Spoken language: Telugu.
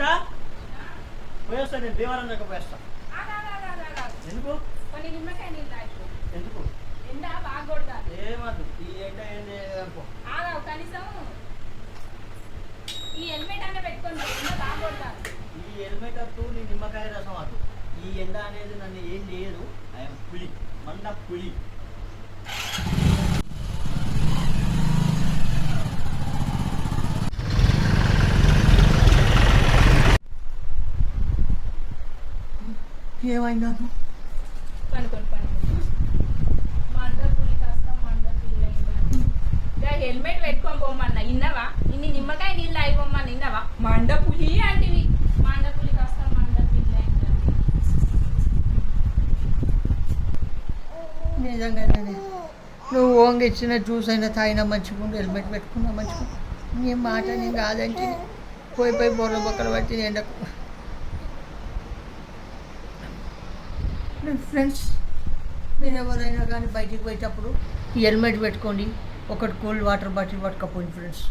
సునీత పోయేస్తా, నేను దేవాలయం దగ్గర పోయేస్తా. ఎందుకు కొన్ని నిమ్మకాయ నీళ్ళు తాగు. ఎందుకు ఎండ బాగా కొడతారు. ఏమద్దు, ఈ ఎండ ఏంది అనుకో. ఆగావు కనీసం ఈ హెల్మెట్ అన్న పెట్టుకోండి, ఎండ బాగా కొడతారు. ఈ హెల్మెట్ అట్టు నీ నిమ్మకాయ రసం అటు. ఈ ఎండ అనేది నన్ను ఏం చేయదు. ఐఎమ్ పులి, మండ పులి. ఏమైంది నాకు? పనుకోండి మండ పులి కాస్త మండ పిల్ల హెల్మెట్ పెట్టుకొని పోమన్నా ఇన్నవా? ఇన్ని నిమ్మకాయ నీళ్ళు అయిపోమ్మని ఇన్నవా? మండ పులి అంటివి. మండ పులి కాస్త మండ పిల్ల నిజంగానే నువ్వు ఓంగి ఇచ్చిన జ్యూస్ అయినా తాగినా మంచిగుండు, హెల్మెట్ పెట్టుకున్నా మంచిగుండు. నీ మాట నేను కాదంటే పోయి బోర్ల బొక్కలు పట్టి ఎండకు. ఫ్రెండ్స్, మీరు ఎవరైనా కానీ బయటికి పోయేటప్పుడు ఈ హెల్మెట్ పెట్టుకోండి. ఒకటి కూల్ వాటర్ బాటిల్ పట్టుకపోయింది ఫ్రెండ్స్.